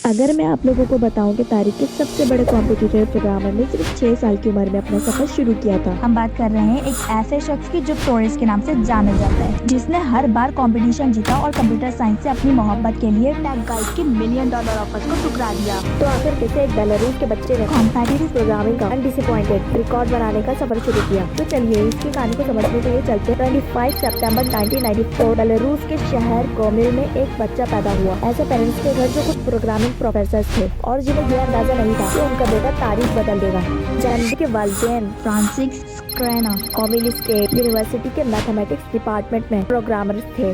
अगर मैं आप लोगों को बताऊं कि तारिक के सबसे बड़े कॉम्पिटिटिव प्रोग्रामर ने सिर्फ 6 साल की उम्र में अपना सफर शुरू किया था। हम बात कर रहे हैं एक ऐसे शख्स की जो टोरिस्ट के नाम से जाना जाता है, जिसने हर बार कंपटीशन जीता और कंप्यूटर साइंस से अपनी मोहब्बत के लिए टेक गाइड के $1 मिलियन ऑफर्स को ठुकरा दिया। तो आखिर कैसे एक बेलारूस के बच्चे ने कॉम्पिटिटिव प्रोग्रामिंग का अनडिसअपॉइंटेड रिकॉर्ड बनाने का सफर शुरू किया। तो चलिए इसकी कहानी को समझने के लिए चलते हैं। 25 सितंबर 1994 बेलारूस के शहर गोमिल में एक बच्चा पैदा हुआ। ऐसे पेरेंट्स के घर जो कुछ प्रोग्रामिंग प्रोफेसर थे और जिन्हें यह अंदाजा नहीं था कि उनका बेटा तारीख बदल देगा। जानवी के वालिदैन फ्रांसिस स्क्रेना गोमिल स्टेट यूनिवर्सिटी के मैथमेटिक्स डिपार्टमेंट में प्रोग्रामर्स थे।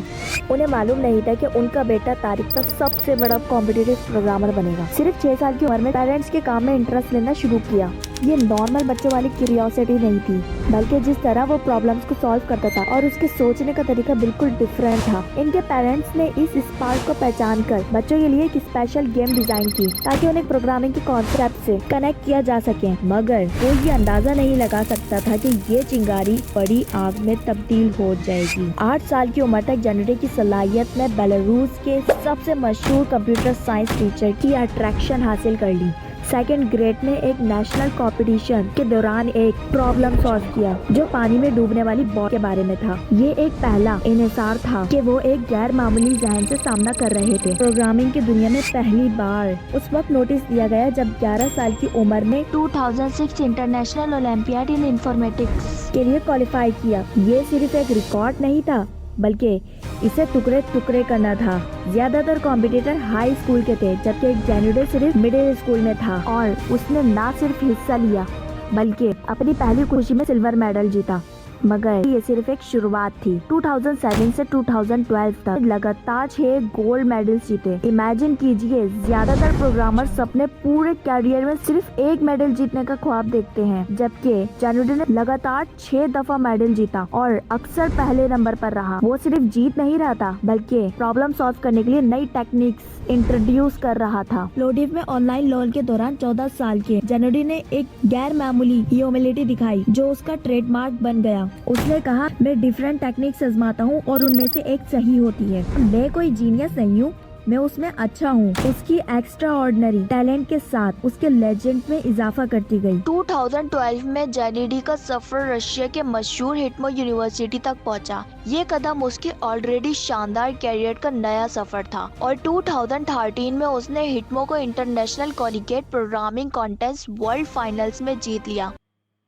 उन्हें मालूम नहीं था कि उनका बेटा तारिक का सबसे बड़ा कॉम्पिटिटिव प्रोग्रामर बनेगा। सिर्फ 6 साल की उम्र में पेरेंट्स के काम में इंटरेस्ट लेना शुरू किया। ये नॉर्मल बच्चों वाली क्यूरियोसिटी नहीं थी, बल्कि जिस तरह वो प्रॉब्लम्स को सॉल्व करता था और उसके सोचने का तरीका बिल्कुल डिफरेंट था। इनके पेरेंट्स ने इस स्पार्क को पहचान कर बच्चों के लिए एक स्पेशल गेम डिजाइन की ताकि उन्हें प्रोग्रामिंग के कॉन्सेप्ट से कनेक्ट किया जा सके। मगर वो ये अंदाजा नहीं लगा सकता था कि ये चिंगारी बड़ी आग में तब्दील हो जाएगी। 8 साल की उम्र तक जनरेट की सलाहियत में बेलारूस के सबसे मशहूर कंप्यूटर साइंस टीचर की अट्रैक्शन हासिल कर ली। सेकेंड ग्रेड में एक नेशनल कंपटीशन के दौरान एक प्रॉब्लम सॉल्व किया जो पानी में डूबने वाली बॉल के बारे में था। ये एक पहला इन्हिसार था कि वो एक गैर मामूली जहन से सामना कर रहे थे। प्रोग्रामिंग की दुनिया में पहली बार उस वक्त नोटिस दिया गया जब 11 साल की उम्र में 2006 इंटरनेशनल ओलंपियाड इन इंफॉर्मेटिक्स के लिए क्वालिफाई किया। ये सिर्फ एक रिकॉर्ड नहीं था, बल्कि इसे टुकड़े टुकड़े करना था। ज्यादातर कॉम्पिटिटर हाई स्कूल के थे, जबकि एक कैंडिडेट सिर्फ मिडिल स्कूल में था और उसने ना सिर्फ हिस्सा लिया बल्कि अपनी पहली खुशी में सिल्वर मेडल जीता। मगर ये सिर्फ एक शुरुआत थी। 2007 से 2012 तक लगातार 6 गोल्ड मेडल्स जीते। इमेजिन कीजिए, ज्यादातर प्रोग्रामर्स अपने पूरे कैरियर में सिर्फ एक मेडल जीतने का ख्वाब देखते हैं, जबकि जानवी ने लगातार 6 दफा मेडल जीता और अक्सर पहले नंबर पर रहा। वो सिर्फ जीत नहीं रहा था, बल्कि प्रॉब्लम सॉल्व करने के लिए नई टेक्निक्स इंट्रोड्यूस कर रहा था। प्लोडिव में ऑनलाइन लॉल के दौरान 14 साल के जानवी ने एक गैर मामूली ह्यूमिलिटी दिखाई जो उसका ट्रेडमार्क बन गया। उसने कहा, मैं डिफरेंट टेक्निक्स आजमाता हूँ और उनमें से एक सही होती है। मैं कोई जीनियस नहीं हूँ, मैं उसमें अच्छा हूँ। उसकी एक्स्ट्रा ऑर्डिनरी टैलेंट के साथ उसके लेजेंड में इजाफा करती गई। 2012 में जेनेडी का सफर रशिया के मशहूर हिटमो यूनिवर्सिटी तक पहुंचा। ये कदम उसके ऑलरेडी शानदार कैरियर का नया सफर था और 2013 में उसने हिटमो को international collegiate programming contest world finals में जीत लिया।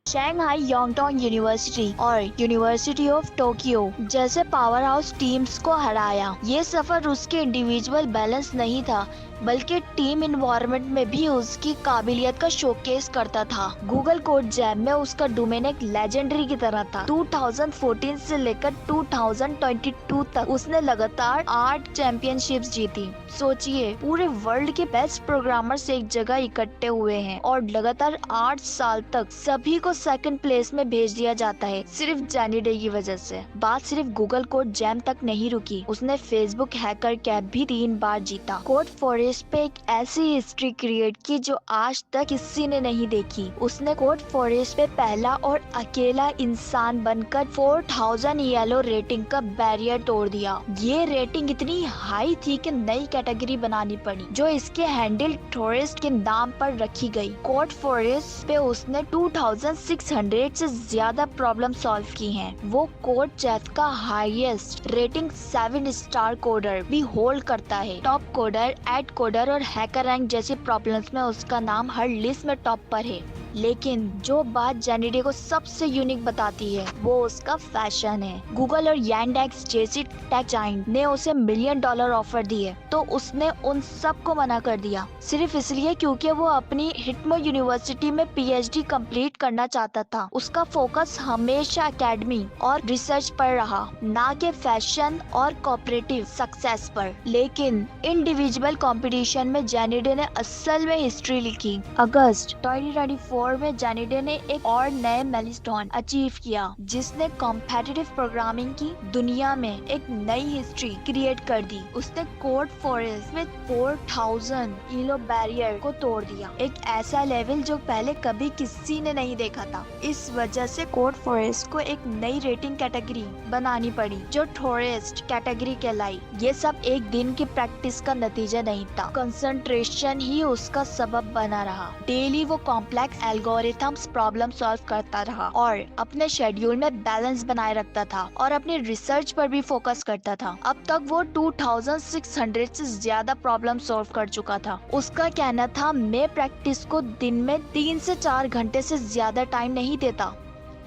शंघाई योंगटोंग यूनिवर्सिटी और यूनिवर्सिटी ऑफ टोक्यो जैसे पावर हाउस टीम्स को हराया। ये सफर उसके इंडिविजुअल बैलेंस नहीं था, बल्कि टीम इन्वायरमेंट में भी उसकी काबिलियत का शोकेस करता था। गूगल कोड जैम में उसका डोमेन एक लेजेंडरी की तरह था। 2014 से लेकर 2022 तक उसने लगातार 8 चैंपियनशिप्स जीती। सोचिए, पूरे वर्ल्ड के बेस्ट प्रोग्रामर्स एक जगह इकट्ठे हुए हैं और लगातार 8 साल तक सभी को सेकंड प्लेस में भेज दिया जाता है, सिर्फ जेनेडी की वजह से। बात सिर्फ गूगल कोड जैम तक नहीं रुकी, उसने फेसबुक हैकर कैप भी 3 बार जीता। कोड फॉरेस्ट पे एक ऐसी हिस्ट्री क्रिएट की जो आज तक किसी ने नहीं देखी। उसने कोड फॉरेस्ट पे पहला और अकेला इंसान बनकर 4000 येलो रेटिंग का बैरियर तोड़ दिया। ये रेटिंग इतनी हाई थी कि नई कैटेगरी बनानी पड़ी जो इसके हैंडल टूरिस्ट के नाम पर रखी गई। कोड फॉरेस्ट पे उसने 2600 से ज्यादा प्रॉब्लम सॉल्व की हैं। वो कोड चेस का हाईएस्ट रेटिंग 7 स्टार कोडर भी होल्ड करता है। टॉप कोडर, एड कोडर और हैकर रैंक जैसी प्रॉब्लम्स में उसका नाम हर लिस्ट में टॉप पर है। लेकिन जो बात जेनेडी को सबसे यूनिक बताती है वो उसका फैशन है। गूगल और यांडेक्स जैसी टेक जायंट ने उसे $1 मिलियन ऑफर दिए, तो उसने उन सब को मना कर दिया, सिर्फ इसलिए क्योंकि वो अपनी हिटमो यूनिवर्सिटी में पीएचडी कंप्लीट करना चाहता था। उसका फोकस हमेशा एकेडमी और रिसर्च पर रहा, ना कि फैशन और कॉपरेटिव सक्सेस पर। लेकिन इंडिविजुअल कंपटीशन में जेनेडी ने असल में हिस्ट्री लिखी। अगस्त 2024 2004 में जेनिडे ने एक और नए माइलस्टोन अचीव किया, जिसने कॉम्पिटिटिव प्रोग्रामिंग की दुनिया में एक नई हिस्ट्री क्रिएट कर दी। उसने कोड फॉरेस्ट में 4000 ईलो बैरियर को तोड़ दिया, एक ऐसा लेवल जो पहले कभी किसी ने नहीं देखा था। इस वजह से कोड फॉरेस्ट को एक नई रेटिंग कैटेगरी बनानी पड़ी, जो टॉरेस्ट कैटेगरी कहलाई। ये सब एक दिन की प्रैक्टिस का नतीजा नहीं था, कंसंट्रेशन ही उसका सबब बना रहा। डेली वो कॉम्प्लेक्स एल्गोरिथम्स प्रॉब्लम सॉल्व करता रहा और अपने शेड्यूल में बैलेंस बनाए रखता था और अपनी रिसर्च पर भी फोकस करता था। अब तक वो 2600 से ज्यादा प्रॉब्लम सॉल्व कर चुका था। उसका कहना था, मैं प्रैक्टिस को दिन में 3 से 4 घंटे से ज्यादा टाइम नहीं देता।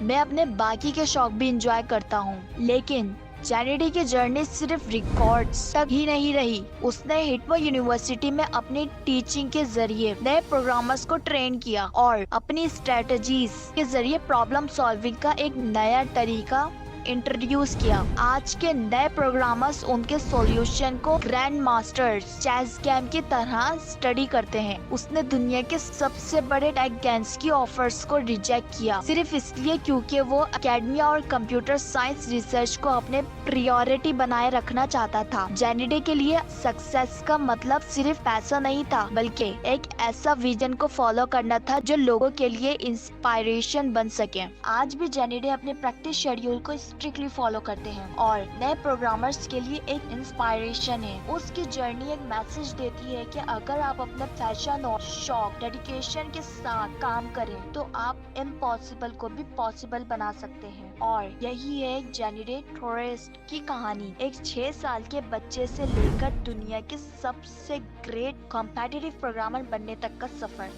मैं अपने बाकी के शौक भी इंजॉय करता हूँ। लेकिन जेनिडी की जर्नी सिर्फ रिकॉर्ड्स तक ही नहीं रही। उसने हिटमो यूनिवर्सिटी में अपनी टीचिंग के जरिए नए प्रोग्रामर्स को ट्रेन किया और अपनी स्ट्रेटजीज के जरिए प्रॉब्लम सॉल्विंग का एक नया तरीका इंट्रोड्यूस किया। आज के नए प्रोग्रामर्स उनके सॉल्यूशन को ग्रैंड मास्टर्स चेस गेम की तरह स्टडी करते हैं। उसने दुनिया के सबसे बड़े टेक गेम्स की ऑफर्स को रिजेक्ट किया, सिर्फ इसलिए क्योंकि वो एकेडमिया और कंप्यूटर साइंस रिसर्च को अपने प्रायोरिटी बनाए रखना चाहता था। जेनिडे के लिए सक्सेस का मतलब सिर्फ पैसा नहीं था, बल्कि एक ऐसा विजन को फॉलो करना था जो लोगों के लिए इंस्पायरेशन बन सके। आज भी जेनिडे अपने प्रैक्टिस शेड्यूल को स्ट्रिक्टली फॉलो करते हैं और नए प्रोग्रामर्स के लिए एक इंस्पायरेशन है। उसकी जर्नी एक मैसेज देती है कि अगर आप अपने पैशन और शौक डेडिकेशन के साथ काम करें तो आप इम्पॉसिबल को भी पॉसिबल बना सकते हैं। और यही है जेनिडे टोरेस्ट की कहानी, एक 6 साल के बच्चे से लेकर दुनिया के सबसे ग्रेट कॉम्पिटिटिव प्रोग्रामर बनने तक का सफर।